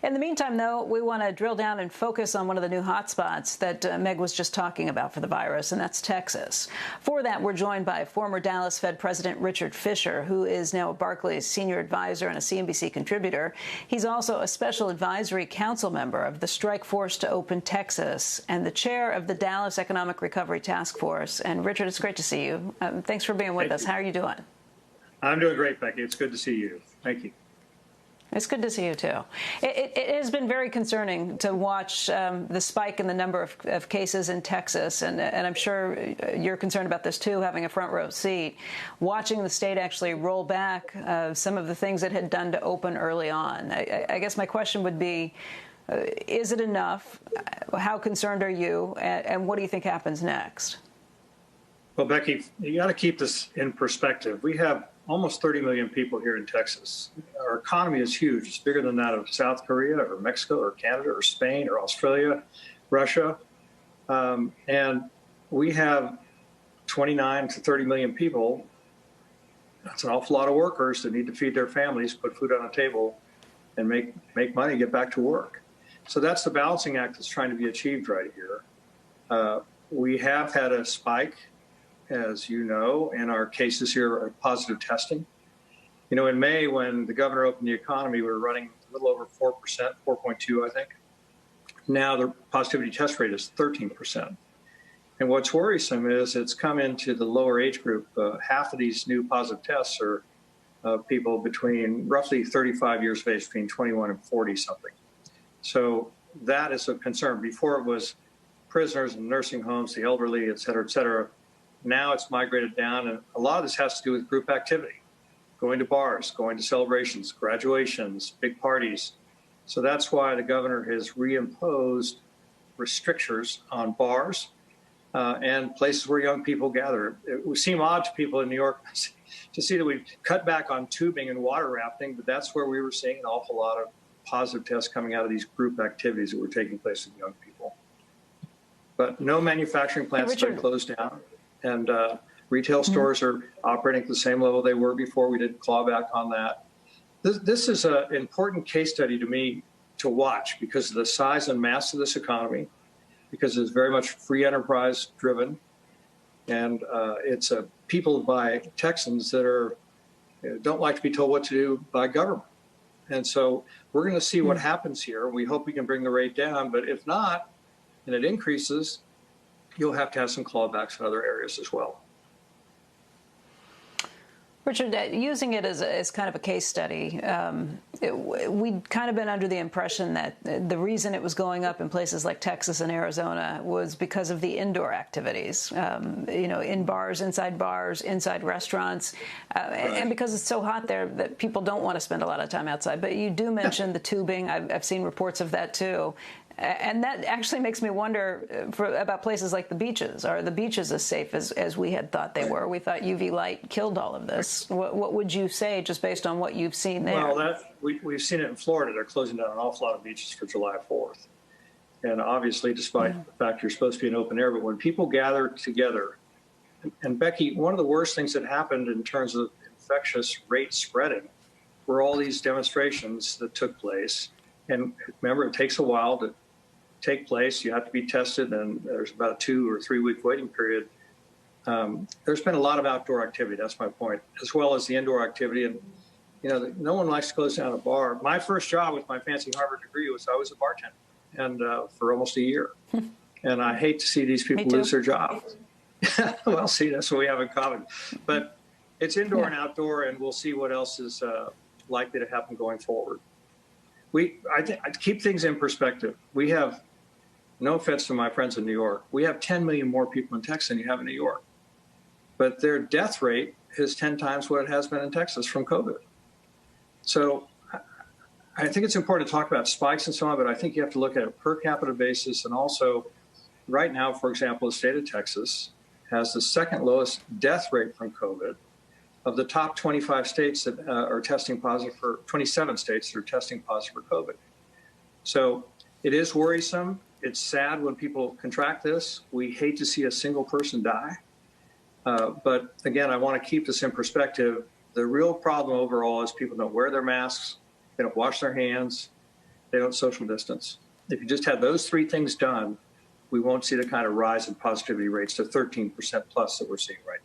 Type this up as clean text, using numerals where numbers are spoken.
In the meantime, though, we want to drill down and focus on one of the new hotspots that Meg was just talking about for the virus, and that's Texas. For that, we're joined by former Dallas Fed President Richard Fisher, who is now a Barclays senior advisor and a CNBC contributor. He's also a special advisory council member of the Strike Force to Open Texas and the chair of the Dallas Economic Recovery Task Force. And Richard, it's great to see you. Thanks for being with us. How are you doing? I'm doing great, Becky. It's good to see you. Thank you. It's good to see you, too. It has been very concerning to watch the spike in the number of cases in Texas, and I'm sure you're concerned about this, too, having a front row seat, watching the state actually roll back some of the things it had done to open early on. I guess my question would be, is it enough? How concerned are you? And what do you think happens next? Well, Becky, you got to keep this in perspective. We have almost 30 million people here in Texas. Our economy is huge. It's bigger than that of South Korea or Mexico or Canada or Spain or Australia, Russia. And we have 29 to 30 million people. That's an awful lot of workers that need to feed their families, put food on the table, and make money, get back to work. So that's the balancing act that's trying to be achieved right here. We have had a spike, as you know, in our cases here of positive testing. You know, in May, when the governor opened the economy, we were running a little over 4%, 4.2, I think. Now the positivity test rate is 13%. And what's worrisome is it's come into the lower age group. Half of these new positive tests are people between roughly 35 years of age, between 21 and 40 something. So that is a concern. Before it was prisoners in nursing homes, the elderly, et cetera, et cetera. Now it's migrated down, and a lot of this has to do with group activity, going to bars, going to celebrations, graduations, big parties. So that's why the governor has reimposed restrictions on bars and places where young people gather. It would seem odd to people in New York to see that we've cut back on tubing and water rafting, but that's where we were seeing an awful lot of positive tests coming out of these group activities that were taking place with young people. But no manufacturing plants have been closed down. And retail stores are operating at the same level they were before. We did clawback on that. This is an important case study to me to watch because of the size and mass of this economy, because it's very much free enterprise driven. And it's people by Texans that don't like to be told what to do by government. And so we're going to see what happens here. We hope we can bring the rate down. But if not, and it increases, you'll have to have some clawbacks in other areas as well. Richard, using it as kind of a case study, we'd kind of been under the impression that the reason it was going up in places like Texas and Arizona was because of the indoor activities, in bars, inside restaurants, and because it's so hot there that people don't want to spend a lot of time outside. But you do mention the tubing. I've seen reports of that, too. And that actually makes me wonder about places like the beaches. Are the beaches as safe as we had thought they were? We thought UV light killed all of this. What would you say, just based on what you've seen there? Well, we've seen it in Florida. They're closing down an awful lot of beaches for July 4th. And obviously, despite the fact you're supposed to be in open air, but when people gather together, and Becky, one of the worst things that happened in terms of infectious rate spreading were all these demonstrations that took place. And remember, it takes a while to take place. You have to be tested, and there's about a 2 or 3 week waiting period. There's been a lot of outdoor activity. That's my point, as well as the indoor activity. And, no one likes to close down a bar. My first job with my fancy Harvard degree was I was a bartender, and for almost a year. And I hate to see these people lose their jobs. Well, see, that's what we have in common. But it's indoor and outdoor, and we'll see what else is likely to happen going forward. I keep things in perspective. We have, no offense to my friends in New York, we have 10 million more people in Texas than you have in New York. But their death rate is 10 times what it has been in Texas from COVID. So I think it's important to talk about spikes and so on, but I think you have to look at a per capita basis. And also, right now, for example, the state of Texas has the second lowest death rate from COVID of the top 25 states that are testing positive for 27 states that are testing positive for COVID. So it is worrisome. It's sad when people contract this. We hate to see a single person die. But again, I want to keep this in perspective. The real problem overall is people don't wear their masks. They don't wash their hands. they don't social distance. If you just have those three things done, we won't see the kind of rise in positivity rates to 13% plus that we're seeing right